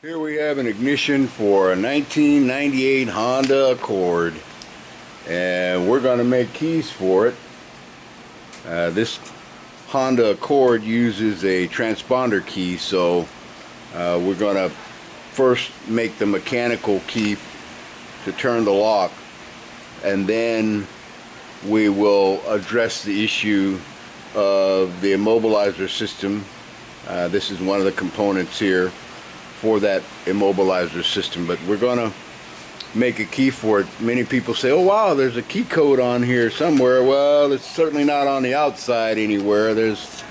Here we have an ignition for a 1998 Honda Accord, and we're going to make keys for it. This Honda Accord uses a transponder key, so we're going to first make the mechanical key to turn the lock, and then we will address the issue of the immobilizer system. This is one of the components here for that immobilizer system, but we're gonna make a key for it. Many people say, oh wow, there's a key code on here somewhere. Well, it's certainly not on the outside anywhere. There's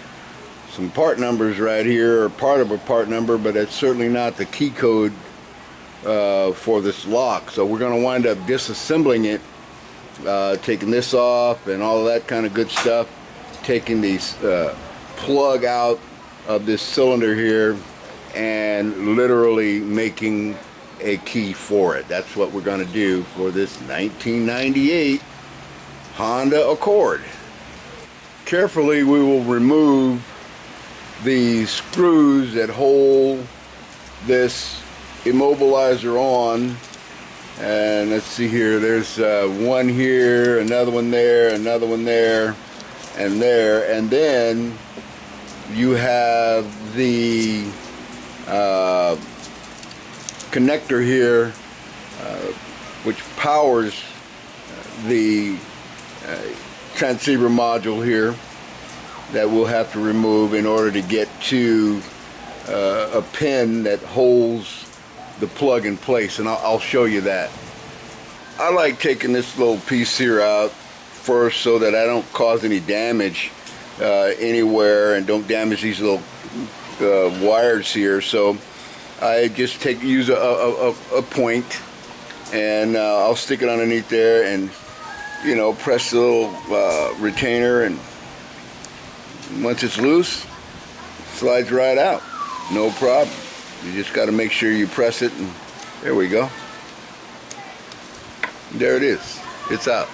some part numbers right here, or part of a part number, but it's certainly not the key code for this lock. So we're gonna wind up disassembling it, taking this off and all of that kind of good stuff, taking these plug out of this cylinder here, and literally making a key for it. That's what we're going to do for this 1998 Honda Accord. Carefully we will remove the screws that hold this immobilizer on, and let's see here, there's one here, another one there, another one there, and there, and then you have the connector here, which powers the transceiver module here, that we'll have to remove in order to get to a pin that holds the plug in place, and I'll show you that. I like taking this little piece here out first so that I don't cause any damage anywhere and don't damage these little wires here. So I just use a point, and I'll stick it underneath there, and press the little retainer, and once it's loose, it slides right out, no problem. You just got to make sure you press it, and there we go. There it is, it's out.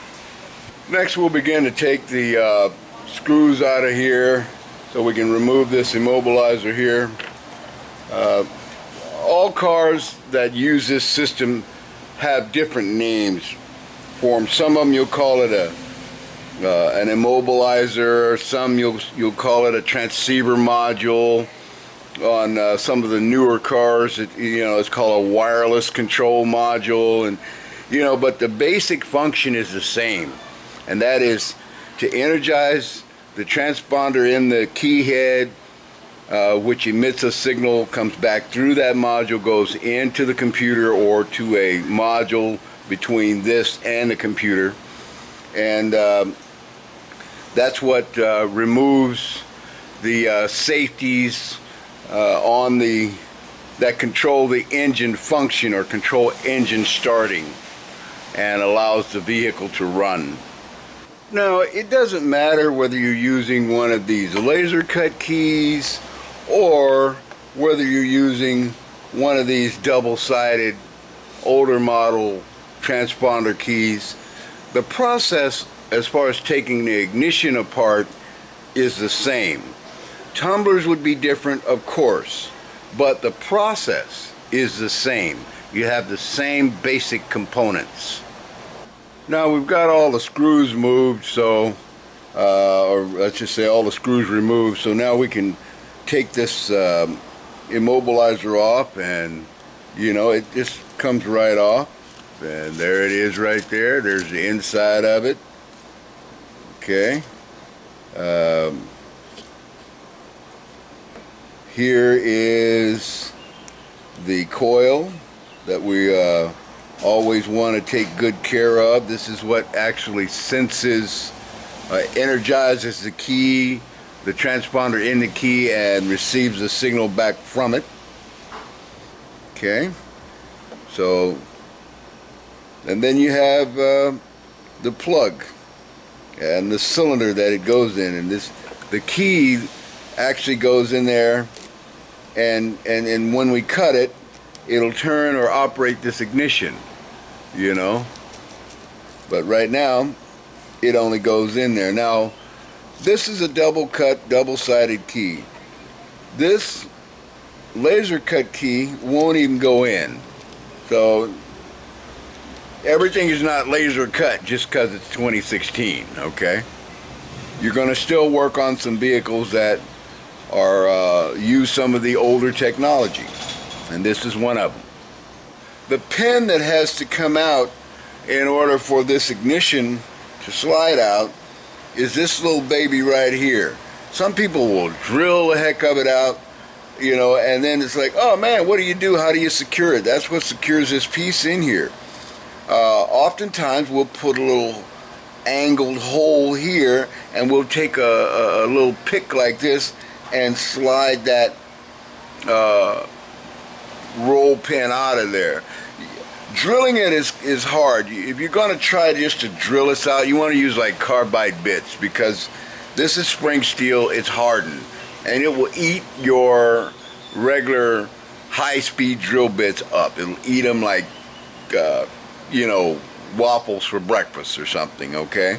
Next we'll begin to take the screws out of here so we can remove this immobilizer here. All cars that use this system have different names for them. Some of them you'll call it an immobilizer, some you'll call it a transceiver module. On some of the newer cars, it's called a wireless control module, and but the basic function is the same, and that is to energize the transponder in the key head, which emits a signal, comes back through that module, goes into the computer or to a module between this and the computer, and that's what removes the safeties on that control the engine function or control engine starting, and allows the vehicle to run. Now, it doesn't matter whether you're using one of these laser cut keys or whether you're using one of these double-sided older model transponder keys. The process as far as taking the ignition apart is the same. Tumblers would be different, of course, but the process is the same. You have the same basic components. Now we've got all the screws moved, so or let's just say all the screws removed, so now we can take this immobilizer off, and it just comes right off, and there it is right there. There's the inside of it. Okay. Here is the coil that we always want to take good care of. This is what actually senses, energizes the key, the transponder in the key, and receives the signal back from it. Okay, so, and then you have the plug and the cylinder that it goes in, and the key actually goes in there, and when we cut it, it'll turn or operate this ignition, but right now it only goes in there. Now this is a double cut, double-sided key. This laser cut key won't even go in. So everything is not laser cut just because it's 2016, okay? You're going to still work on some vehicles that are use some of the older technology, and this is one of them. The pin that has to come out in order for this ignition to slide out is this little baby right here. Some people will drill the heck of it out, you know, and then it's like, oh man, what do you do? How do you secure it? That's what secures this piece in here. Oftentimes we'll put a little angled hole here, and we'll take a little pick like this and slide that roll pin out of there. Drilling it is hard. If you're going to try just to drill this out, you want to use like carbide bits, because this is spring steel. It's hardened, and it will eat your regular high-speed drill bits up. It'll eat them like you know, waffles for breakfast or something, okay?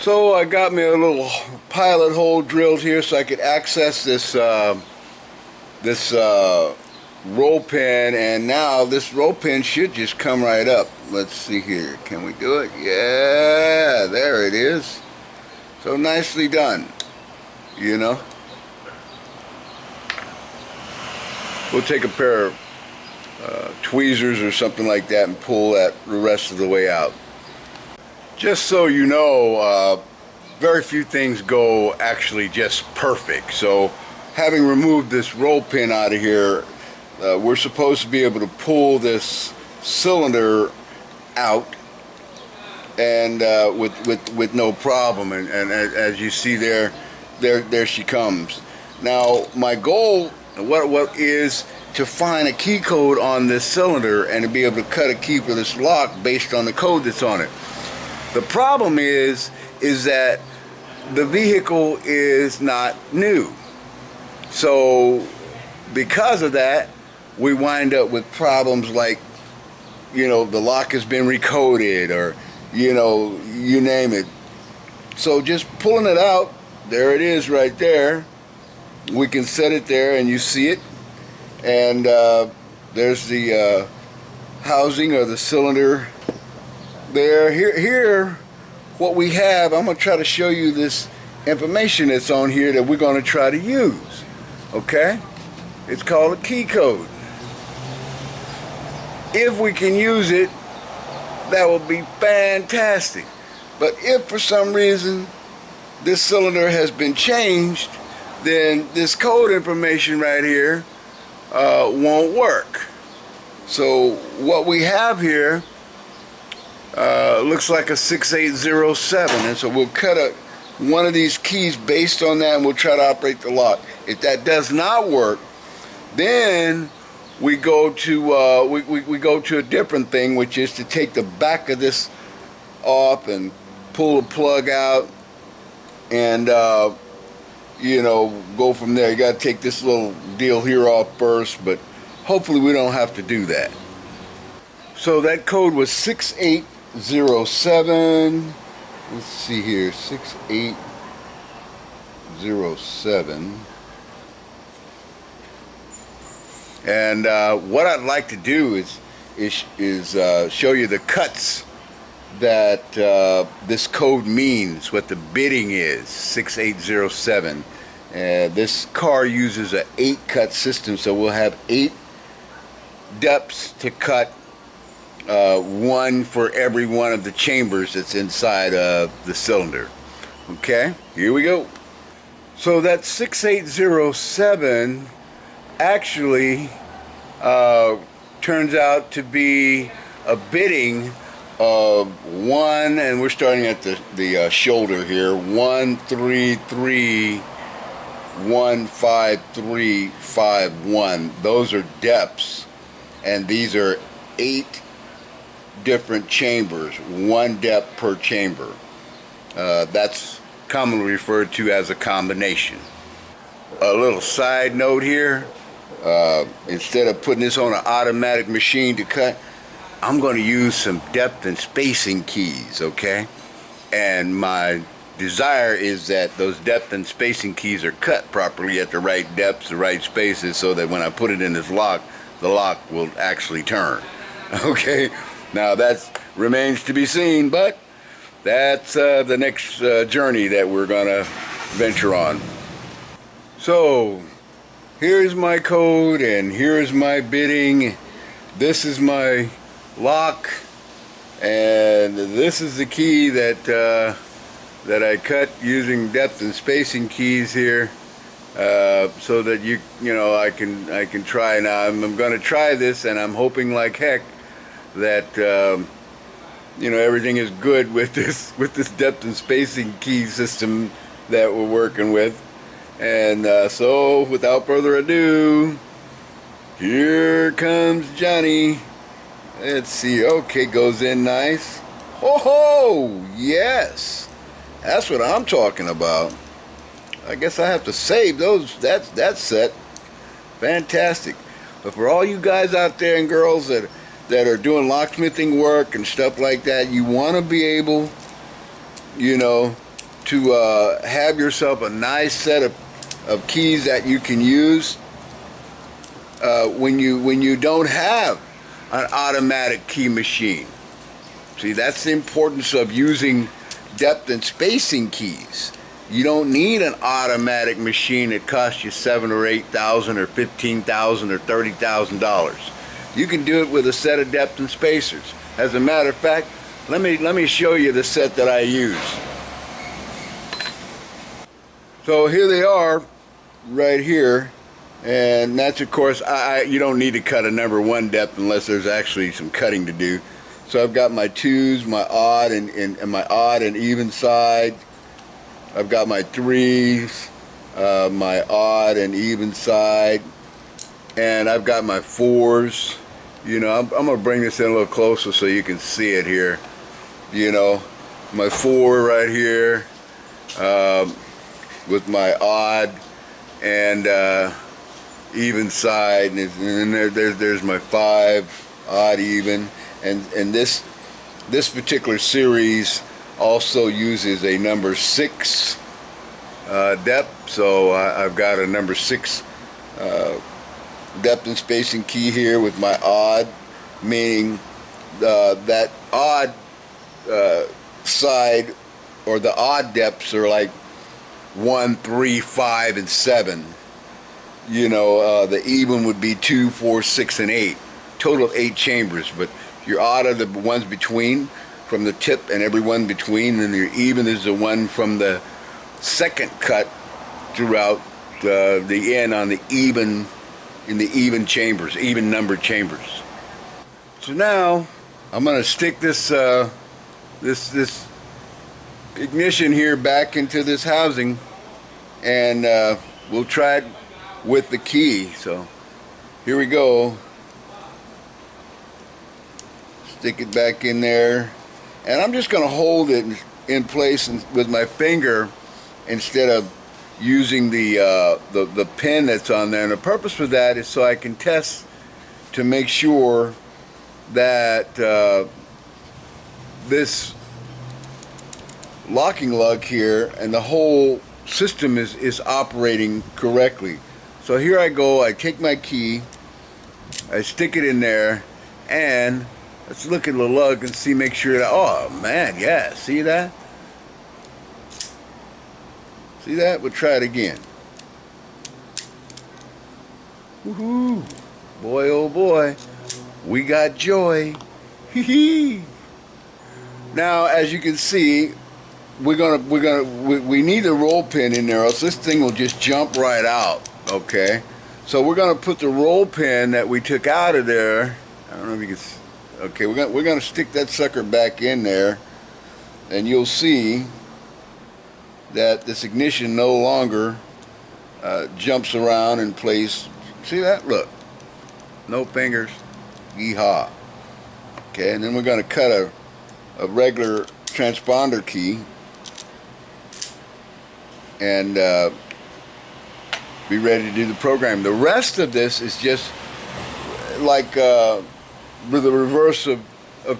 So I got me a little pilot hole drilled here so I could access this roll pin, and now this roll pin should just come right up. Let's see here. Can we do it? Yeah, there it is. So nicely done, you know. We'll take a pair of tweezers or something like that and pull that the rest of the way out. Just so you know, very few things go actually just perfect. So having removed this roll pin out of here, we're supposed to be able to pull this cylinder out and with no problem, and as you see there she comes. Now my goal what is to find a key code on this cylinder and to be able to cut a key for this lock based on the code that's on it. The problem is that the vehicle is not new, so because of that we wind up with problems like, you know, the lock has been recoded, or, you know, you name it. So just pulling it out, there it is right there. We can set it there and you see it, and there's the housing or the cylinder there. Here what we have, I'm going to try to show you this information that's on here that we're going to try to use, okay? It's called a key code. If we can use it, that will be fantastic. But if for some reason this cylinder has been changed, then this code information right here won't work. So what we have here looks like a 6807, and so we'll cut one of these keys based on that, and we'll try to operate the lock. If that does not work, then we go to we go to a different thing, which is to take the back of this off and pull the plug out, and you know, go from there. You got to take this little deal here off first, but hopefully we don't have to do that. So that code was 6807. Let's see here, 6807. And what I'd like to do is show you the cuts that this code means, what the bidding is, 6807. This car uses an 8-cut system, so we'll have 8 depths to cut, one for every one of the chambers that's inside of the cylinder. Okay, here we go. So that 6807 actually turns out to be a bidding of 1, and we're starting at the shoulder here, 133,153,51. Those are depths, and these are 8 different chambers, 1 depth per chamber. That's commonly referred to as a combination. A little side note here, instead of putting this on an automatic machine to cut, I'm going to use some depth and spacing keys, okay? And my desire is that those depth and spacing keys are cut properly at the right depths, the right spaces, so that when I put it in this lock, the lock will actually turn. Okay, now that remains to be seen, but that's the next journey that we're gonna venture on. So here's my code and here's my bidding. This is my lock, and this is the key that that I cut using depth and spacing keys here, so that you know I can try. Now I'm going to try this, and I'm hoping like heck that you know, everything is good with this depth and spacing key system that we're working with. And so without further ado, here comes Johnny. Let's see. Okay, goes in nice. Ho ho! Yes, that's what I'm talking about. I guess I have to save those. That set. Fantastic. But for all you guys out there and girls that are doing locksmithing work and stuff like that, you want to be able, you know, to have yourself a nice set of keys that you can use when you don't have an automatic key machine. See, that's the importance of using depth and spacing keys. You don't need an automatic machine that costs you $7,000 or $8,000 or $15,000 or $30,000. You can do it with a set of depth and spacers. As a matter of fact, let me show you the set that I use. So here they are, right here, and that's, of course, you don't need to cut a number 1 depth unless there's actually some cutting to do. So I've got my 2s, my odd and my odd and even side. I've got my 3s, my odd and even side, and I've got my 4s. You know, I'm gonna bring this in a little closer so you can see it here. You know, my 4 right here, with my odd and even side, and then there's my 5, odd, even. And this particular series also uses a number 6 depth, so I've got a number 6 depth and spacing key here with my odd, meaning that odd side, or the odd depths, are like 1, 3, 5, and 7. You know, the even would be 2, 4, 6, and 8. Total of 8 chambers, but your odd are the ones between, from the tip and every one between, and your even is the one from the second cut throughout the end on the even, in the even chambers, even numbered chambers. So now I'm going to stick this this ignition here back into this housing, and we'll try it with the key. So here we go. Stick it back in there, and I'm just going to hold it in place with my finger instead of using the pin that's on there. And the purpose for that is so I can test to make sure that this locking lug here and the whole system is operating correctly. So here I go, I take my key, I stick it in there, and let's look at the lug and see, make sure that, oh man, yeah, see that? See that? We'll try it again. Woohoo! Boy, oh boy, we got joy. Hee hee. Now, as you can see, we need a roll pin in there, else this thing will just jump right out. Okay, so we're gonna put the roll pin that we took out of there. I don't know if you can. Okay, we're gonna stick that sucker back in there, and you'll see that this ignition no longer jumps around in place. See that? Look, no fingers. Yeehaw. Okay, and then we're gonna cut a regular transponder key and be ready to do the program. The rest of this is just like with the reverse of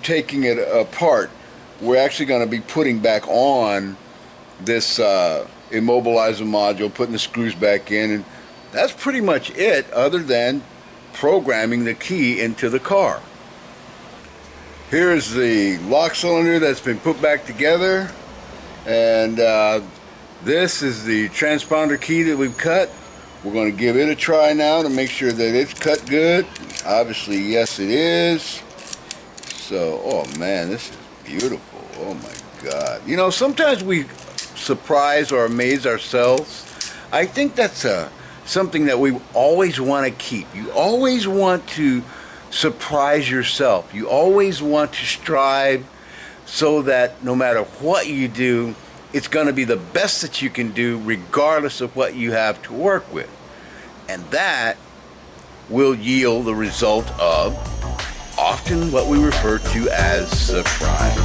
taking it apart. We're actually going to be putting back on this immobilizer module, putting the screws back in, and that's pretty much it, other than programming the key into the car. Here's the lock cylinder that's been put back together, and this is the transponder key that we've cut. We're going to give it a try now to make sure that it's cut good. Obviously, yes, it is. So, oh man, this is beautiful. Oh my God. You know, sometimes we surprise or amaze ourselves. I think that's something that we always want to keep. You always want to surprise yourself. You always want to strive so that no matter what you do, it's going to be the best that you can do regardless of what you have to work with. And that will yield the result of often what we refer to as surprise.